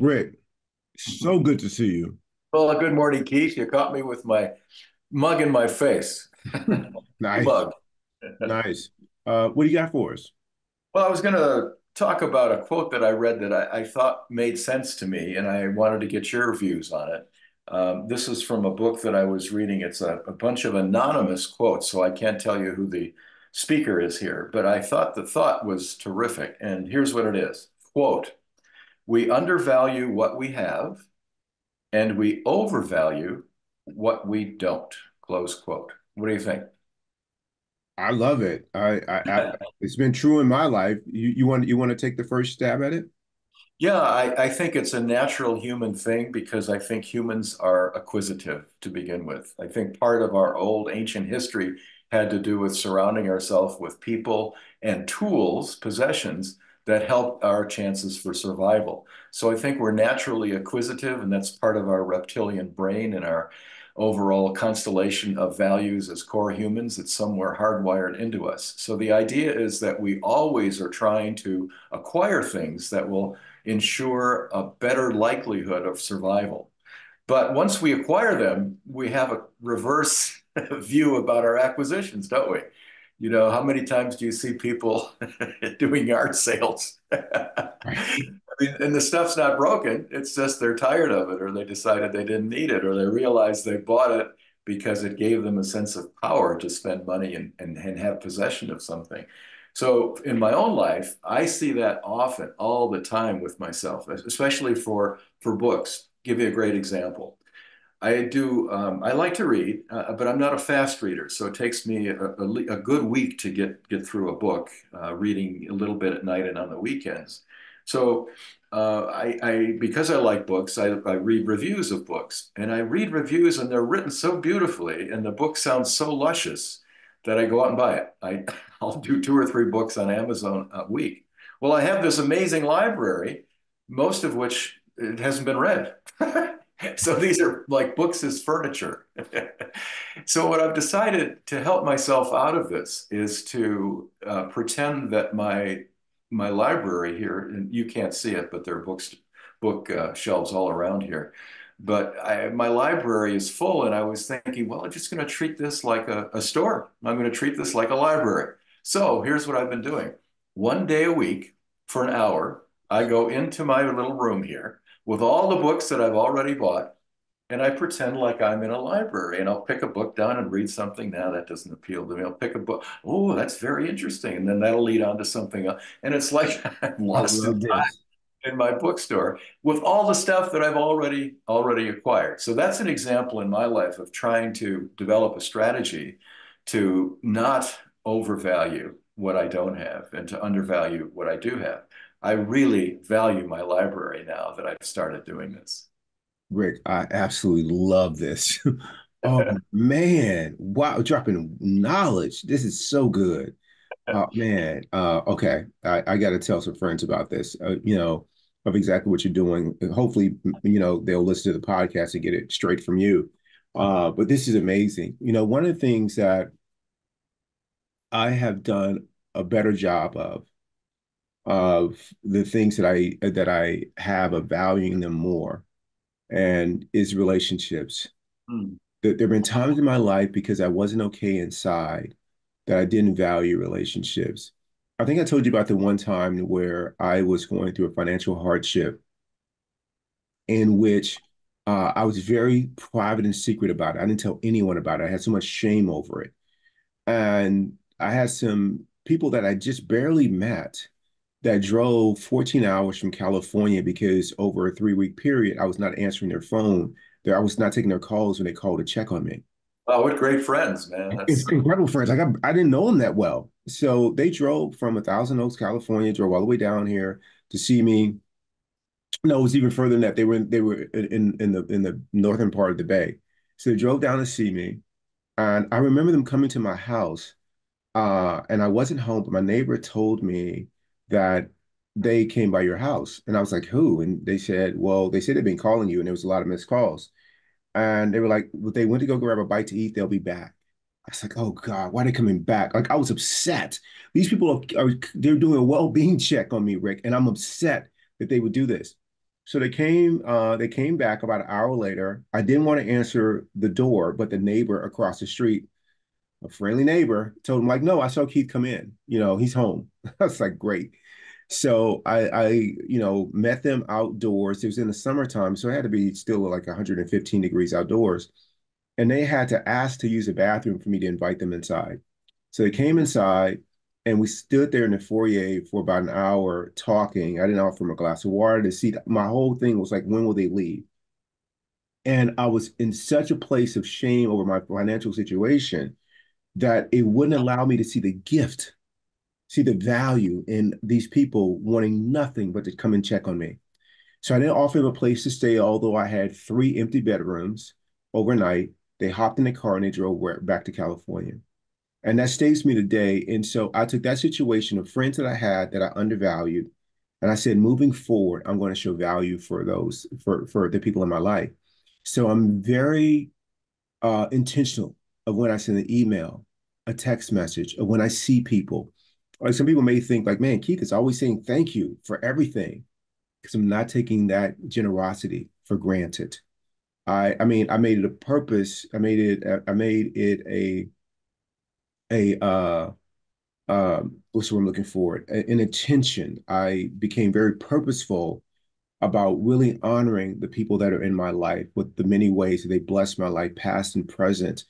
Rick, so good to see you. Well, good morning, Keith. You caught me with my mug in my face. Nice, Mug. nice. What do you got for us? Well, I was going to talk about a quote that I read that I thought made sense to me, and I wanted to get your views on it. This is from a book that I was reading. It's a bunch of anonymous quotes, so I can't tell you who the speaker is here, but I thought the thought was terrific. And here's what it is. Quote, "We undervalue what we have, and we overvalue what we don't." Close quote. What do you think? I love it. It's been true in my life. You want to take the first stab at it? Yeah, I think it's a natural human thing because I think humans are acquisitive to begin with. I think part of our old ancient history had to do with surrounding ourselves with people and tools, possessions that help our chances for survival. So I think we're naturally acquisitive, and that's part of our reptilian brain and our overall constellation of values as core humans. It's somewhere hardwired into us. So the idea is that we always are trying to acquire things that will ensure a better likelihood of survival. But once we acquire them, we have a reverse view about our acquisitions, don't we? You know, how many times do you see people doing yard sales? Right. I mean, and the stuff's not broken. It's just they're tired of it, or they decided they didn't need it, or they realized they bought it because it gave them a sense of power to spend money and have possession of something. So in my own life, I see that often, all the time with myself, especially for books. Give you a great example. I like to read, but I'm not a fast reader. So it takes me a good week to get through a book, reading a little bit at night and on the weekends. So because I like books, I read reviews of books, and I read reviews, and they're written so beautifully, and the book sounds so luscious that I go out and buy it. I'll do two or three books on Amazon a week. Well, I have this amazing library, most of which it hasn't been read. So these are like books as furniture. So what I've decided to help myself out of this is to pretend that my library here, and you can't see it, but there are book shelves all around here. But my library is full, and I was thinking, well, I'm just going to treat this like a store. I'm going to treat this like a library. So here's what I've been doing. One day a week for an hour, I go into my little room here with all the books that I've already bought, and I pretend like I'm in a library, and I'll pick a book down and read something. Now that doesn't appeal to me. I'll pick a book. Oh, that's very interesting. And then that'll lead on to something else. And it's like I'm I lost in love time this. in my bookstore with all the stuff that I've already acquired. So that's an example in my life of trying to develop a strategy to not overvalue what I don't have and to undervalue what I do have. I really value my library now that I've started doing this. Rick, I absolutely love this. Oh man, wow, dropping knowledge. This is so good. Oh man. Okay. I got to tell some friends about this, of exactly what you're doing. Hopefully, they'll listen to the podcast and get it straight from you. But this is amazing. One of the things that I have done a better job of the things that I have of valuing them more and is relationships. Mm. There have been times in my life because I wasn't okay inside that I didn't value relationships. I think I told you about the one time where I was going through a financial hardship in which I was very private and secret about it. I didn't tell anyone about it. I had so much shame over it. And I had some people that I just barely met that drove 14 hours from California because over a 3-week period, I was not answering their phone. I was not taking their calls when they called to check on me. Wow, what great friends, man. That's It's incredible friends. Like I didn't know them that well. So they drove from Thousand Oaks, California, drove all the way down here to see me. No, it was even further than that. They were in the northern part of the bay. So they drove down to see me. And I remember them coming to my house. And I wasn't home, but my neighbor told me that they came by your house. And I was like, who? And they said, well, they said they've been calling you, and there was a lot of missed calls. And they were like, well, they went to go grab a bite to eat, they'll be back. I was like, oh God, why are they coming back? Like I was upset. These people are they're doing a well-being check on me, Rick, and I'm upset that they would do this. So they came back about an hour later. I didn't want to answer the door, but the neighbor across the street, a friendly neighbor, told him, like, no, I saw Keith come in. He's home. I was like, great. So I met them outdoors. It was in the summertime, so it had to be still like 115 degrees outdoors. And they had to ask to use the bathroom for me to invite them inside. So they came inside and we stood there in the foyer for about an hour talking. I didn't offer them a glass of water to see. My whole thing was like, when will they leave? And I was in such a place of shame over my financial situation that it wouldn't allow me to see the gift, see the value in these people wanting nothing but to come and check on me. So I didn't offer them a place to stay, although I had 3 empty bedrooms overnight. They hopped in the car and they drove back to California. And that stays me today. And so I took that situation of friends that I had that I undervalued, and I said, moving forward, I'm going to show value for those, for the people in my life. So I'm very intentional of when I send an email, a text message, or when I see people. Like some people may think like, man, Keith is always saying thank you for everything because I'm not taking that generosity for granted. I mean, I made it a purpose. I made it a what's the word I'm looking for? An intention. I became very purposeful about really honoring the people that are in my life with the many ways that they bless my life, past and present,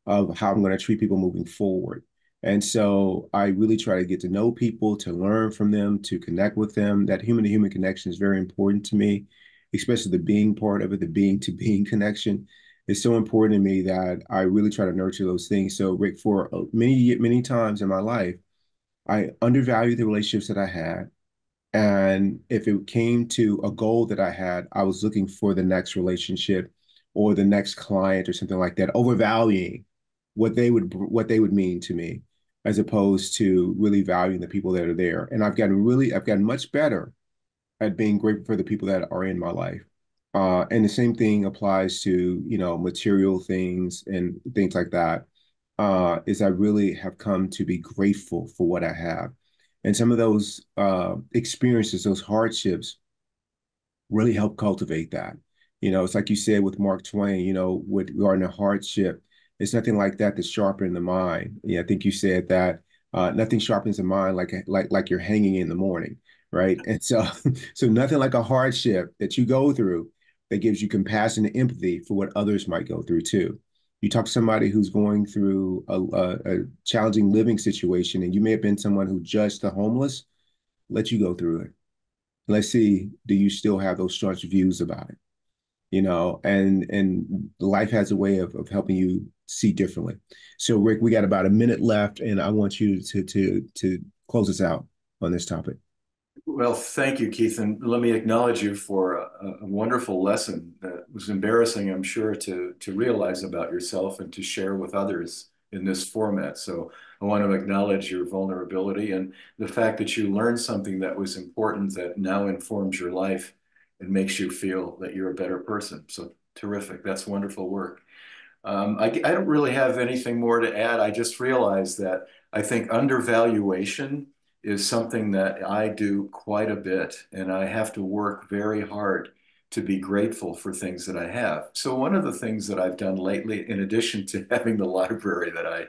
of how I'm going to treat people moving forward. And so I really try to get to know people, to learn from them, to connect with them. That human to human connection is very important to me, especially the being part of it, the being to being connection is so important to me that I really try to nurture those things. So, Rick, for many times in my life, I undervalued the relationships that I had. And if it came to a goal that I had, I was looking for the next relationship or the next client or something like that, overvaluing what they would mean to me, as opposed to really valuing the people that are there. And I've gotten much better at being grateful for the people that are in my life. And the same thing applies to, material things and things like that. Is I really have come to be grateful for what I have. And some of those experiences, those hardships, really help cultivate that. It's like you said with Mark Twain, with regarding a hardship, it's nothing like that to sharpen the mind. Yeah, I think you said that nothing sharpens the mind like you're hanging in the morning, right? And so so nothing like a hardship that you go through that gives you compassion and empathy for what others might go through too. You talk to somebody who's going through a challenging living situation, and you may have been someone who judged the homeless, let you go through it. Let's see, do you still have those strong views about it? And life has a way of helping you see differently. So Rick, we got about a minute left, and I want you to close us out on this topic. Well, thank you, Keith, and let me acknowledge you for a wonderful lesson that was embarrassing, I'm sure, to realize about yourself and to share with others in this format. So I want to acknowledge your vulnerability and the fact that you learned something that was important that now informs your life and makes you feel that you're a better person. So terrific. That's wonderful work. I don't really have anything more to add. I just realized that I think undervaluation is something that I do quite a bit, and I have to work very hard to be grateful for things that I have. So one of the things that I've done lately, in addition to having the library that I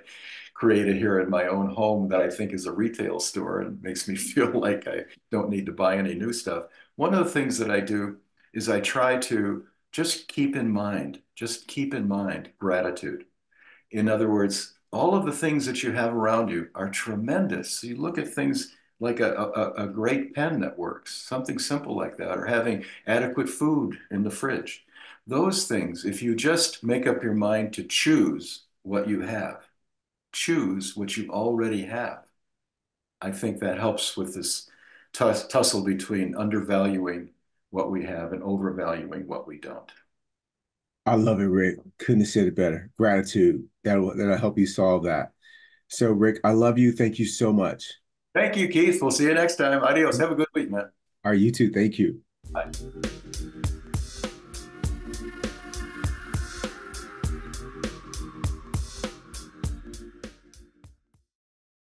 created here in my own home that I think is a retail store and makes me feel like I don't need to buy any new stuff, one of the things that I do is I try to just keep in mind gratitude. In other words, all of the things that you have around you are tremendous. You look at things like a great pen that works, something simple like that, or having adequate food in the fridge. Those things, if you just make up your mind to choose what you have, choose what you already have, I think that helps with this tussle between undervaluing what we have and overvaluing what we don't. I love it, Rick. Couldn't have said it better. Gratitude. That'll help you solve that. So, Rick, I love you. Thank you so much. Thank you, Keith. We'll see you next time. Adios. Have a good week, man. All right, you too. Thank you. Bye.